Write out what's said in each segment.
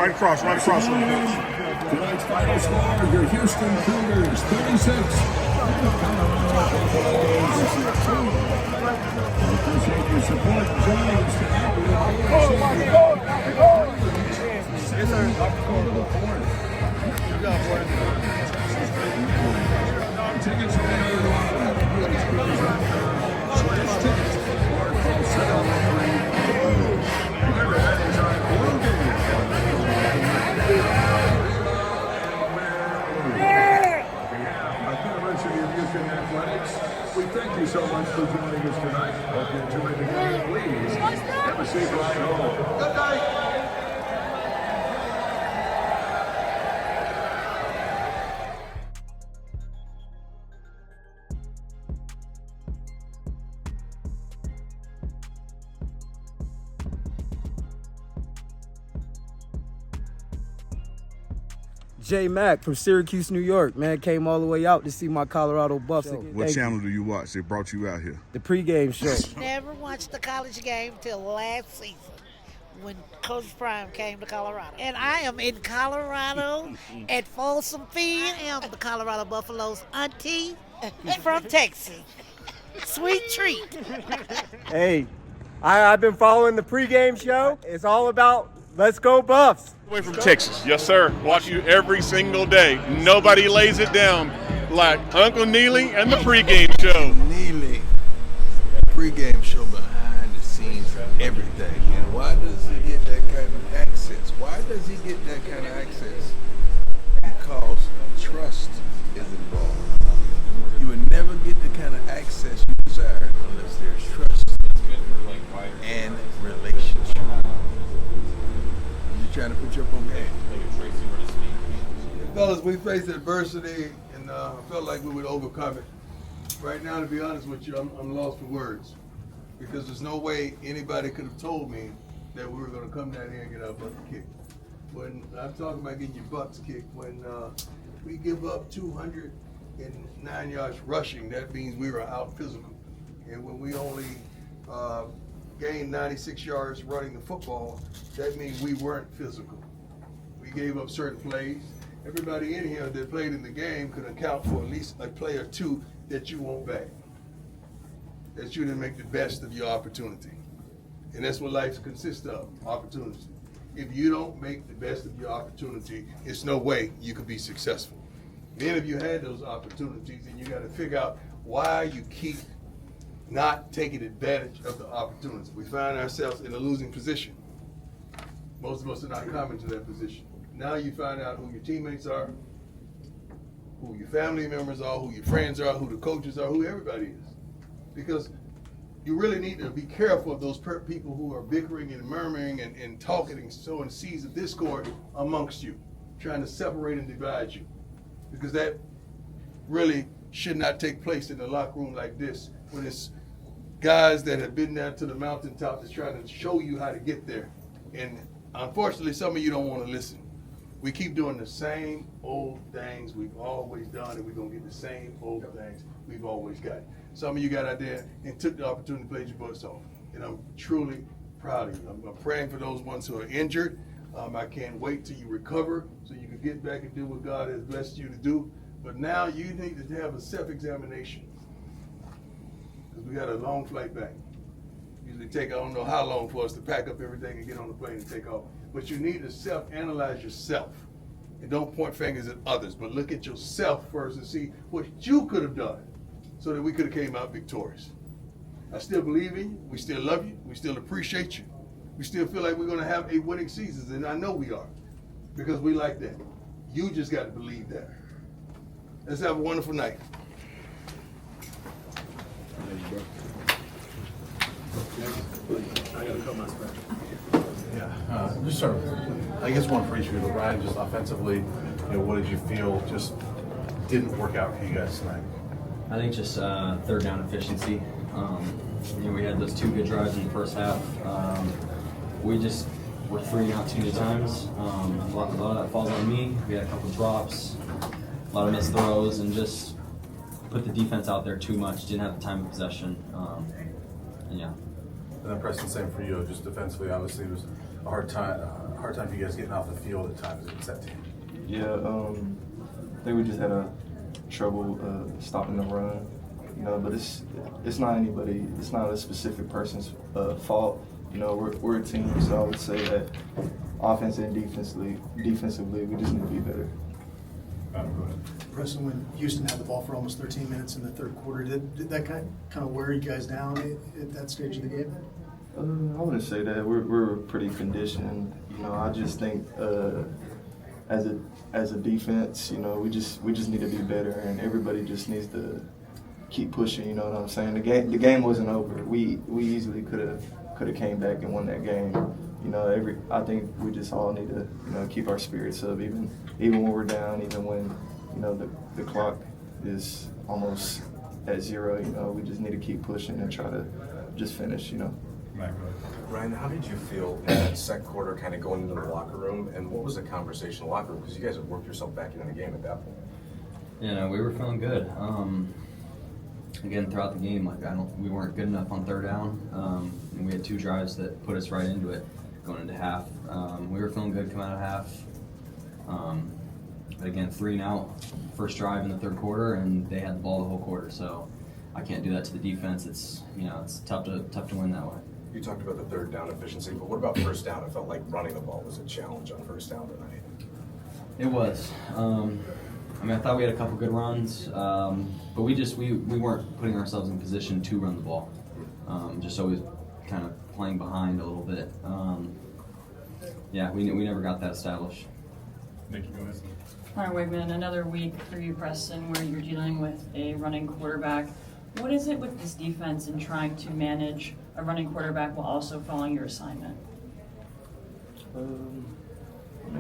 Right across. Tonight's final score, your Houston Cougars 36. We appreciate your support and joining us tonight. Tickets we thank you so much for joining us tonight. Hope you enjoyed the game. Please have a safe ride home. Good night. J Mac from Syracuse, New York, man, came all the way out to see my Colorado Buffs. What channel do you watch? They brought you out here. The pregame show. Never watched the college game till last season when Coach Prime came to Colorado. And I am in Colorado at Folsom Field. I am the Colorado Buffaloes auntie from Texas. Sweet treat. Hey, I've been following the pregame show. It's all about let's go Buffs. Away from Texas, yes sir. Watch you every single day. Nobody lays it down like Uncle Neely and the pregame show. Neely, pregame show behind the scenes for everything. And why does he get that kind of access? Why does he get that kind of access? Because trust is involved. You would never get the kind of access you desire unless there's trust and relationship. Trying to put you up on game. Fellas, we faced adversity and felt like we would overcome it. Right now, to be honest with you, I'm lost for words because there's no way anybody could have told me that we were going to come down here and get our butt kicked. When I'm talking about getting your butts kicked, when we give up 209 yards rushing, that means we were out physical. And when we only gained 96 yards running the football, that means we weren't physical. We gave up certain plays. Everybody in here that played in the game could account for at least a play or two that you won't back, that you didn't make the best of your opportunity. And that's what life consists of, opportunity. If you don't make the best of your opportunity, it's no way you could be successful. Many of you had those opportunities and you got to figure out why you keep not taking advantage of the opportunities. We find ourselves in a losing position. Most of us are not coming to that position. Now you find out who your teammates are, who your family members are, who your friends are, who the coaches are, who everybody is. Because you really need to be careful of those people who are bickering and murmuring and talking and sowing seeds of discord amongst you, trying to separate and divide you. Because that really should not take place in a locker room like this when it's guys that have been down to the mountaintop that's trying to show you how to get there. And unfortunately, some of you don't want to listen. We keep doing the same old things we've always done, and we're going to get the same old things we've always got. Some of you got out there and took the opportunity to play your butts off. And I'm truly proud of you. I'm praying for those ones who are injured. I can't wait till you recover so you can get back and do what God has blessed you to do. But now you need to have a self-examination. We got a long flight back. Usually take, I don't know how long for us to pack up everything and get on the plane and take off. But you need to self-analyze yourself. And don't point fingers at others, but look at yourself first and see what you could have done so that we could have came out victorious. I still believe in you. We still love you. We still appreciate you. We still feel like we're going to have a winning season, and I know we are because we like that. You just got to believe that. Let's have a wonderful night. I gotta cut my spread. Yeah, just sort of, I guess one for each of you, but Ryan, just offensively, what did you feel just didn't work out for you guys tonight? I think just third down efficiency. We had those two good drives in the first half. We just were 3-and-out too many times. A lot of that falls on me. We had a couple drops, a lot of missed throws, and just put the defense out there too much. Didn't have the time of possession. And yeah. And then Preston, same for you. Just defensively, obviously, it was a hard time for you guys getting off the field at times against that team? Yeah, I think we just had trouble stopping the run, you know. But it's not anybody. It's not a specific person's fault. You know, we're a team, so I would say that offense and defensively, we just need to be better. Preston, when Houston had the ball for almost 13 minutes in the third quarter, did that kind of wear you guys down at that stage of the game? I wouldn't say that. We're pretty conditioned. You know, I just think as a defense, you know, we just need to be better, and everybody just needs to keep pushing. You know what I'm saying? The game wasn't over. We easily could have came back and won that game. You know, I think we just all need to, you know, keep our spirits up, even when we're down, even when, you know, the clock is almost at zero. You know, we just need to keep pushing and try to just finish. You know. Ryan, how did you feel in that second quarter, kind of going into the locker room, and what was the conversation in the locker room? Because you guys had worked yourself back into the game at that point. You know, we were feeling good. Again, throughout the game, we weren't good enough on third down, and we had 2 drives that put us right into it going into half. We were feeling good coming out of half. But again, 3 and out, first drive in the third quarter, and they had the ball the whole quarter. So I can't do that to the defense. It's tough to win that way. You talked about the third down efficiency, but what about first down? It felt like running the ball was a challenge on first down tonight. It was. I thought we had a couple good runs, but we weren't putting ourselves in position to run the ball. Just always kind of playing behind a little bit. We never got that established. Nikki, go ahead. Hunter Wigman, another week for you, Preston, where you're dealing with a running quarterback. What is it with this defense in trying to manage a running quarterback while also following your assignment?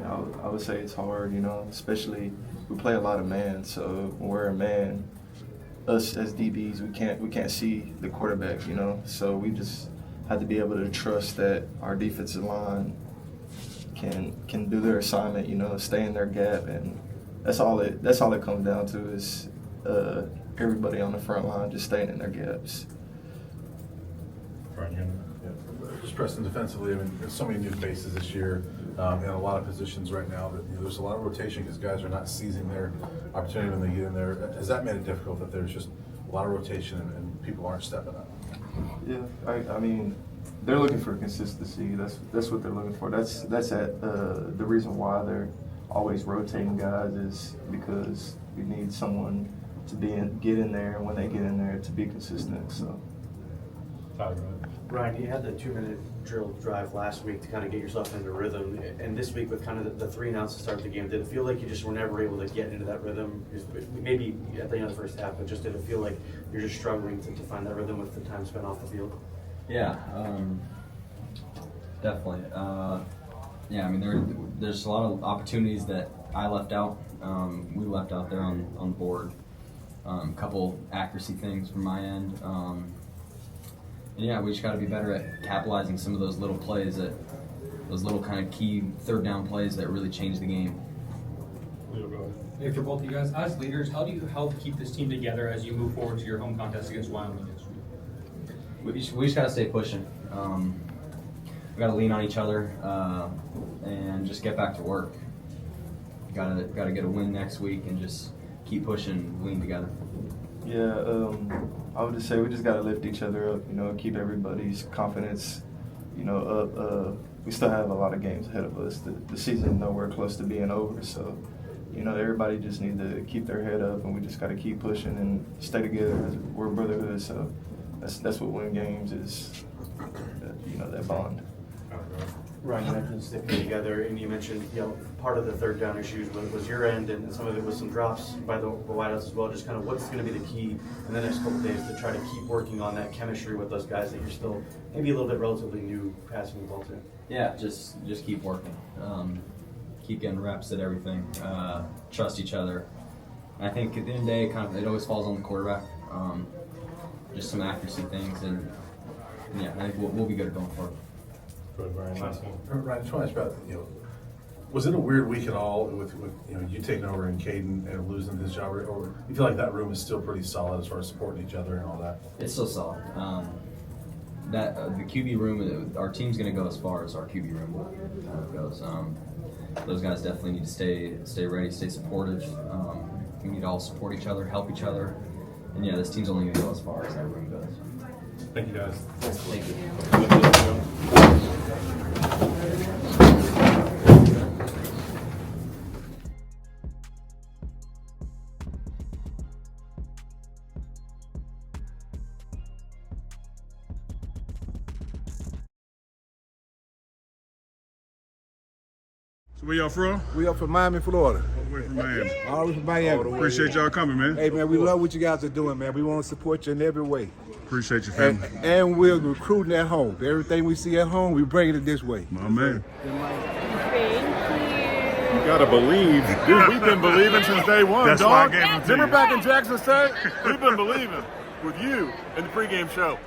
I would say it's hard, you know, especially we play a lot of man. So when we're a man, us as DBs, we can't see the quarterback, you know. So we just have to be able to trust that our defensive line can do their assignment, you know, stay in their gap, and that's all it comes down to is everybody on the front line just staying in their gaps. Just Preston defensively, I mean, there's so many new faces this year in a lot of positions right now that, you know, there's a lot of rotation because guys are not seizing their opportunity when they get in there. Has that made it difficult that there's just a lot of rotation and people aren't stepping up? Yeah, I mean, they're looking for consistency. That's what they're looking for. That's the reason why they're always rotating guys is because we need someone to get in there, and when they get in there, to be consistent. So. Ryan, you had the 2-minute drill drive last week to kind of get yourself into rhythm, and this week with kind of the 3 and outs to start the game, did it feel like you just were never able to get into that rhythm? Maybe at the end of the first half, but just did it feel like you're just struggling to find that rhythm with the time spent off the field? Yeah, definitely. I mean, there's a lot of opportunities that I left out. We left out there on the board. A couple accuracy things from my end. We just got to be better at capitalizing some of those little plays, those little kind of key third down plays that really change the game. Hey, for both of you guys, as leaders, how do you help keep this team together as you move forward to your home contest against Wyoming next week? We just got to stay pushing. We got to lean on each other and just get back to work. Got to get a win next week and just keep pushing, lean together. Yeah, I would just say we just got to lift each other up, you know, keep everybody's confidence, you know, up. We still have a lot of games ahead of us. The season's nowhere close to being over, so, you know, everybody just needs to keep their head up, and we just got to keep pushing and stay together. We're a brotherhood, so that's what winning games is, you know, that bond. Ryan, you mentioned sticking together, and you mentioned, you know, part of the third down issues was your end, and some of it was some drops by the wideouts as well. Just kind of what's going to be the key in the next couple of days to try to keep working on that chemistry with those guys that you're still maybe a little bit relatively new passing the ball to? Yeah, just keep working. Keep getting reps at everything. Trust each other. And I think at the end of the day, it always falls on the quarterback. Just some accuracy things, and I think we'll be good going forward. Ryan, I just want to ask about, you know, was it a weird week at all with you know, you taking over and Caden and losing his job, or you feel like that room is still pretty solid as far as supporting each other and all that? It's still solid. the QB room, our team's going to go as far as our QB room goes. Those guys definitely need to stay ready, stay supportive. We need to all support each other, help each other. And yeah, this team's only going to go as far as that room goes. Thank you, guys. Thank you. So where y'all from? We up from Miami, Florida. All the way from Miami. All the way from Miami. Appreciate y'all coming, man. Hey, man, we love what you guys are doing, man. We want to support you in every way. Appreciate your family. And we're recruiting at home. Everything we see at home, we bring it this way. My man. You gotta believe. Dude, we've been believing since day one, That's dog. why I gave them to Remember you. back in Jackson State? We've been believing with you in the pregame show.